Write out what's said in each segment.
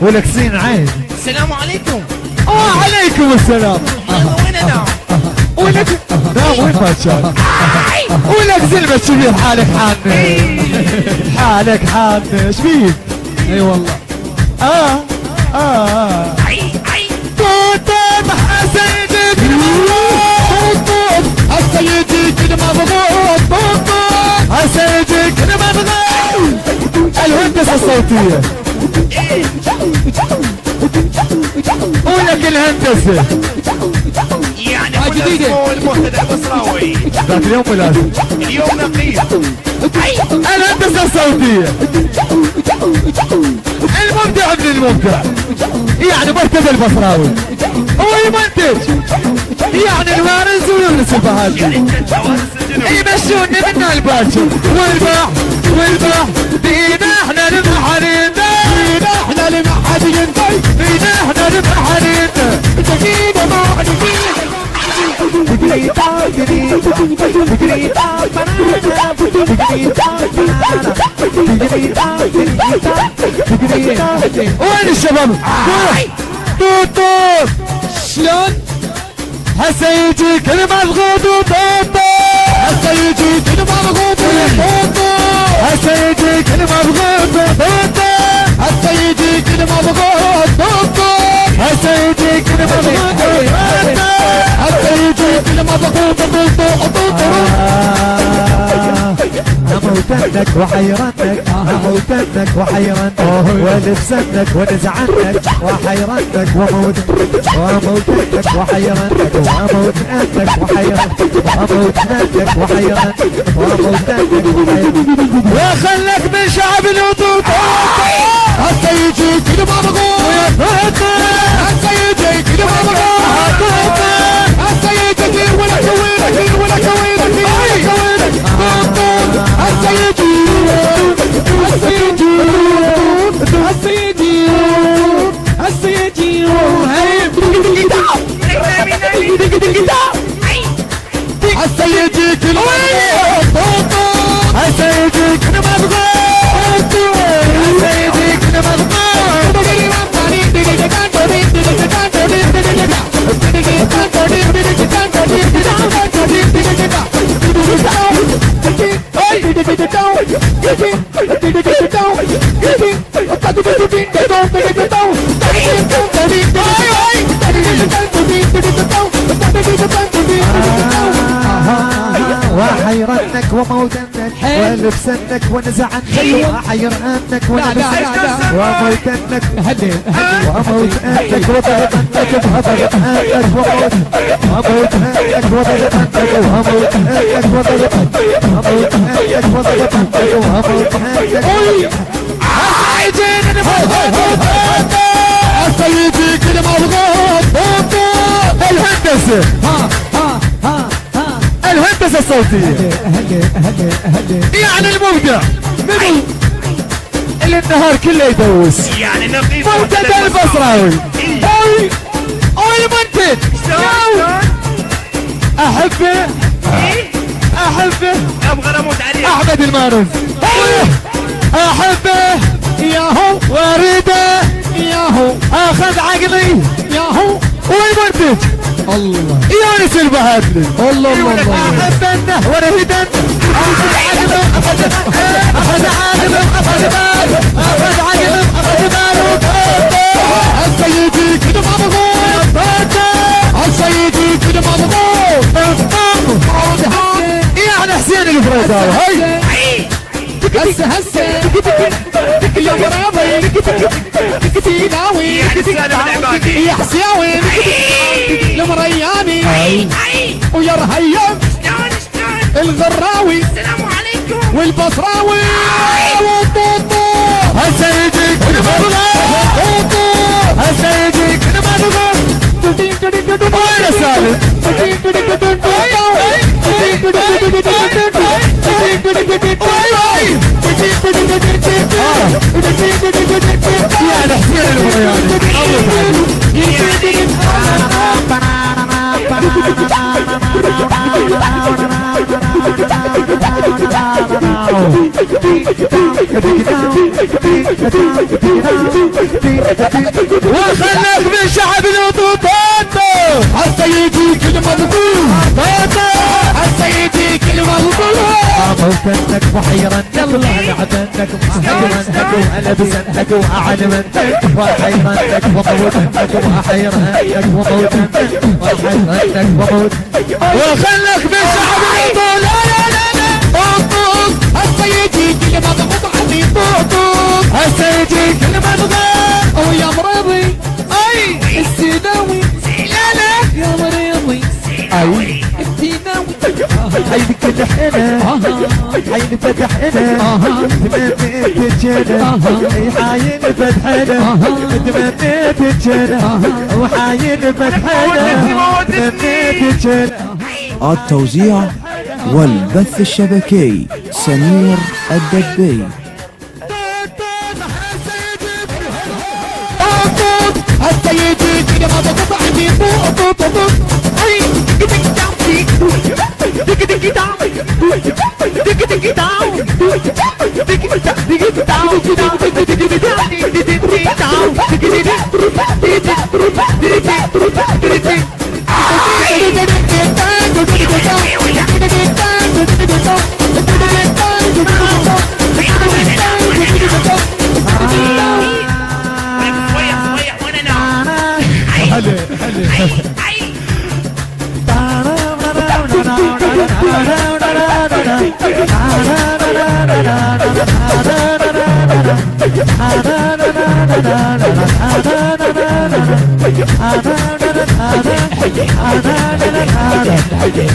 ولك سين عين. السلام عليكم. وعليكم السلام. وين انا؟ ولك نام وين ما شاء. ولك زلمة شبيه حالك حانة. حالك حانة ايش فيك؟ اي والله. طوطم حسيدك طوطم حسيدك المضغوط طوطم حسيدك المضغوط. الهندسة الصوتية. ولك الهندسة يعني جديدة المهتدى البصراوي ذاك اليوم ولا اليوم نقيب. الهندسة الصوتية المبدع ابن المبدع يعني مرتدى البصراوي هو يمنتج يعني الوارث ويونس البهادي يمشوني منا الباشر والباح بينا احنا المحارين بينا احنا المحارين بينا احنا المحارين دقيقة ما وين الشباب؟ طوطو شلون؟ هسه يجيك المضغوط وطوطو هسه يجيك المضغوط وطوطو هسه يجيك المضغوط وطوطو هسه يجيك المضغوط وطوطو هسه يجيك المضغوط وطوطو هسه يجيك المضغوط وطوطو. موتنك وحيرتك موتنك وحيرتك ولبستك ونزعنك وحيرتك وموتنك وحيرتك وموتنك وحيرتك وموتنك وحيرتك وموتنك وحيرتك وخلك من شعب الوطوط. هسه يجيك المضغوط هسه يجيك المضغوط هسه يجيك ولا كوينك ولا كوينك هسيجيك المضغوط هسيجيك المضغوط هسيجيك المضغوط وحيرتك وموتنك ولبسنك ونزعنك وحيرتك ونزعنك وموتنك وموتنك وضغطنك بهضغطنك وموتنك وضغطنك وموتنك وضغطنك وموتنك وضغطنك وموتنك عايزين هسه يجيك المضغوط الهندسة الهندسة الصوتية يعني المبدع منو اللي النهار كله يدوس يعني نقيب مرتدى البصراوي او المنتج احبه ابغى اموت عليه احمد المانوس احبه ياهو واريده ياهو اخذ عقلي ياهو والمنتج الله يونس البهادلي الله احبنه ورهدن اخذ عقله اخذ عقله اخذ عقله اخذ باله هسه يجيك المضغوط هسه يجيك المضغوط يعني حسين الفريداوي هاي هسه يا مرابي تيناوي يا حسياوي المرياني ويا رهيم الغراوي السلام عليكم والبصراوي وطوطو هسه يجيك المضغوط هسه يجيك المضغوط وين سالم يا حسين المرياني وخلك من شعب الوطوطات حتى يجي كل مظلوم حتى يجي كل مظلوم موتنك وحيرنك ولعنك وحيرنك ولبسنك واعلمنك وحيرنك وموتنك وحيرنك وموتنك وحيرنك وموتنك وخلك من شعب الوطن. لا لا لا لا طوط حتى يجي كل مظلوم عندي طوط هسه يجي كل مضغوط ويا مريضي اي السيناوي لا لا يا مريضي اي السيناوي عينك فتحنا عين فتحنا تمنيت الجنة حاين فتحنا تمنيت الجنة وحاين فتحنا تمنيت الجنة. التوزيع والبث الشبكي سمير الدبي. حتى يجي كده ما تقطع عندي طوط اي ديك داون ديك ديك داون ديك ديك داون ديك ديك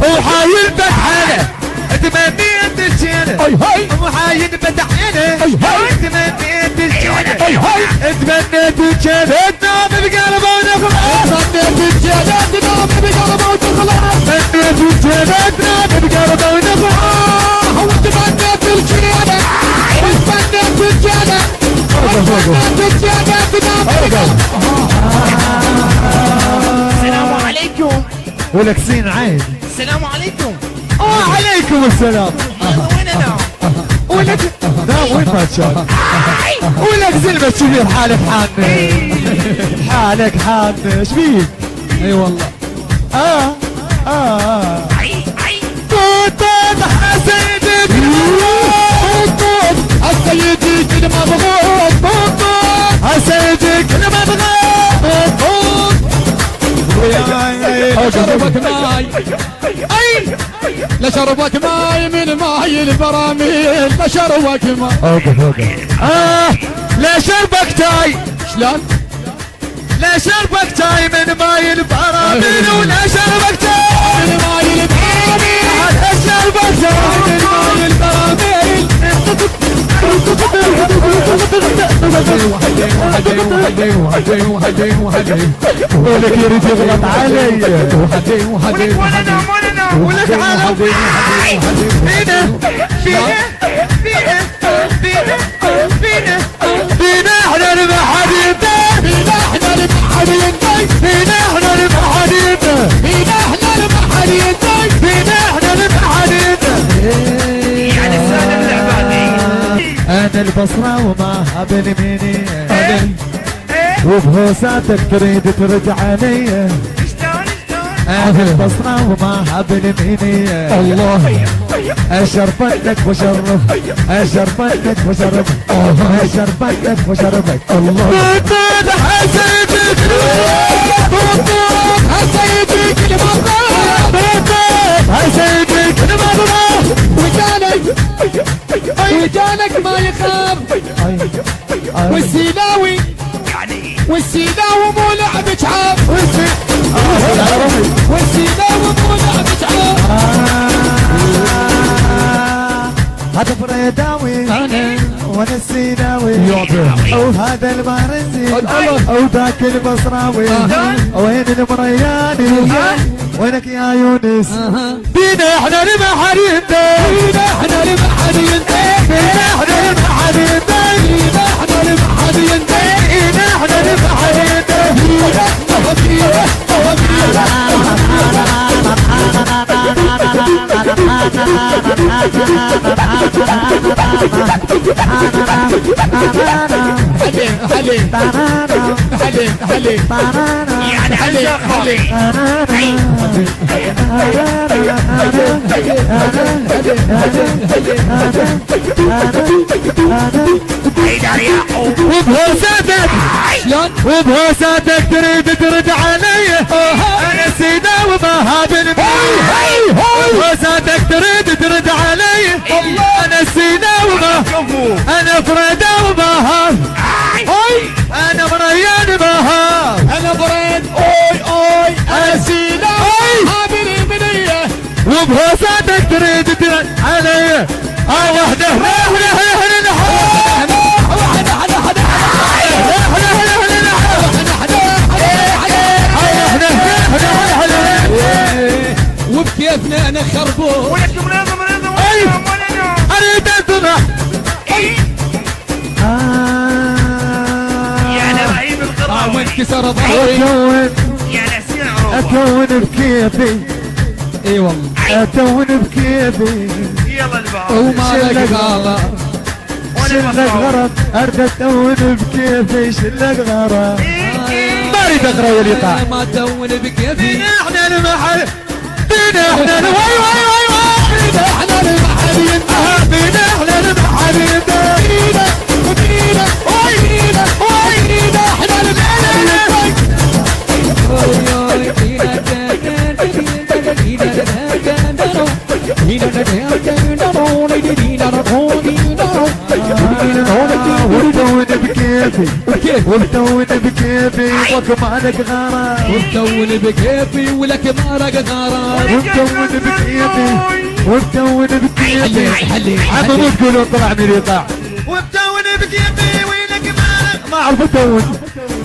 وحايل فتحنا تمنيت الجنة وحايل فتحنا تمنيت الجنة تمنيت الجنة تنام بقلبه ونخلص تمنيت الجنة تنام بقلبه ونخلص تمنيت الجنة تنام بقلبه ونخلص وتمنيت الجنة وتمنيت الجنة وتمنيت الجنة تنام بقلبه. السلام عليكم. ولك سين عين. السلام عليكم. وعليكم السلام. وين انا؟ ولك لا وين ما تشاف ولك زلمة شبير حالك حان حالك حان ايش بيك؟ اي والله طوط حسيدك طوط السيدي كل ما بغوط طوط حسيدك كل ما بغوط طوط شربك ماي اي لا شربك ماي من ماي البراميل لا شربك ماي لا شربك تاي شلون؟ لا شربك تاي من ماي البراميل ولا شربك تاي من ماي البراميل لا شربك تاي من ماي البراميل ولك يريد يغلط علي ولك على فينا احنا نبقى حديدنا فينا احنا نبقى حديدنا فينا احنا نبقى حديدنا فينا احنا نبقى حديدنا فينا احنا نبقى حديدنا. يعني سهل اللعبة دي. انا البصرة وما هبل مني وبهوساتك تريد ترجع علي. انا البصرة وما هبل مني الله اشربتك وشرف اشربتك وشرف اشربتك وشرفك الله طوط حسيتك طوط حسيتك لمرة طوط حسيتك لمرة وجانك ما يخاف والسيناوي والسيناوي مو لعب شعاب والسيناوي مو لعب شعاب هذا فريداوي وانا السيناوي وهذا المهرزي وذاك البصراوي وين المرياني وينك يا يونس بينا احنا نبقى حريمنا فينا احنا نبقى حديدنا بينا احنا نبقى حريمنا فينا احنا نبقى حديدنا بينا احنا نبقى حريمنا يعني حليم وبهوساتك شلون وبهوساتك تريد ترد علي انا سيدا وما هذا وبهوساتك تريد ترد علي انا سيدا وما انا فريدا وما هذا انا مريان ما هذا انا بريد اوي انا سيدا هذه بنيه وبهوساتك تريد ترد علي وحده وبكيفنا انا خربوط ولكم لازم اريد اذبح يا لعيب القراوي وانكسر ظهري يا نسير عروبه اكون بكيفي اي والله اكون بكيفي يلا البعض وما لك غلط شلك غرض اريد اتون بكيفي شلك غرض ما اريد اقرا والايقاع ما تون بكيفي احنا المحل بينا احنا واي واي واي واي بينا احنا المحل بينا احنا المحل بينا بينا واي بينا واي بينا احنا المحل وبتون بكيفي وبتون بكيفي وكما لك غرام وبتون بكيفي ولك مارق غرام وبتون بكيفي وبتون بكيفي عم مو تقولون طلع من الايقاع وبتون بكيفي وينك ما اعرف اتون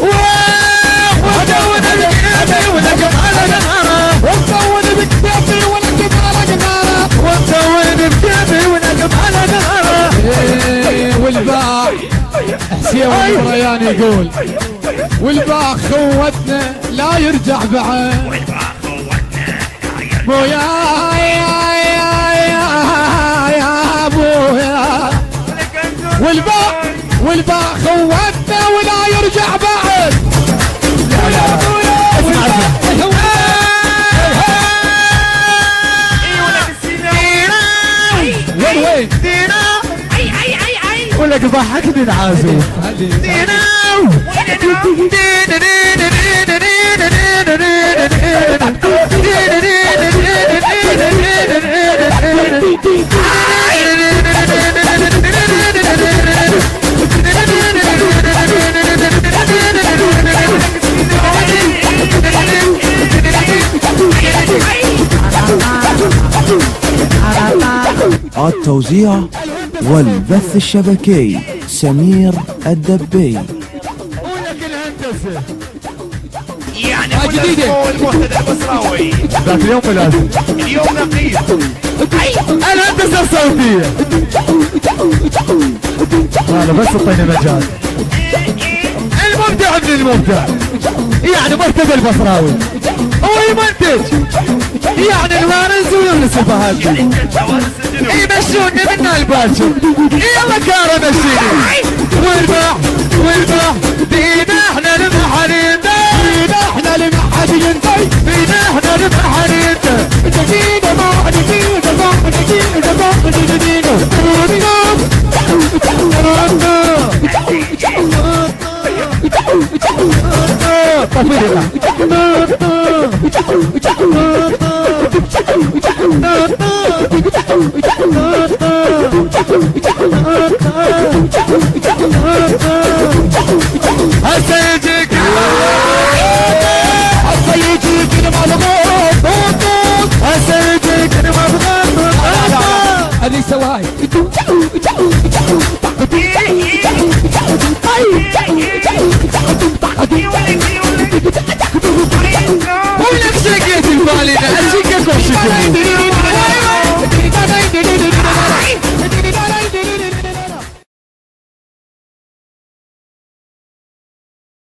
وبتون بكيفي ولك مارق غرام وبتون بكيفي ولك مارق غرام وبتون بكيفي ولك مارق غرام والباع حسين والبريان يقول والباع خوتنا لا يرجع بعد بويا يا ابويا والباع خوتنا ولا يرجع بعد وين ولك ضحكني العازوف التوزيع والبث الشبكي سمير الدبي. ولك الهندسة يعني جديدة. المهتدى البصراوي ذاك اليوم ولازم اليوم نقيب الهندسة الصوتية هذا بس اعطينا مجال المبدع ابن المبدع يعني مرتضى البصراوي هو يمنتج يعني الوارث ويونس البهادي يمشونا منا الباشر يلا كارا مشيني والباح بينا احنا المحارين بينا احنا المحارين بينا احنا المحارين دقيقة ما دقيقة ما دقيقة ما هسه يجيك هسه يجيك هذه سواي ولك شقيت البالي اشيك وشك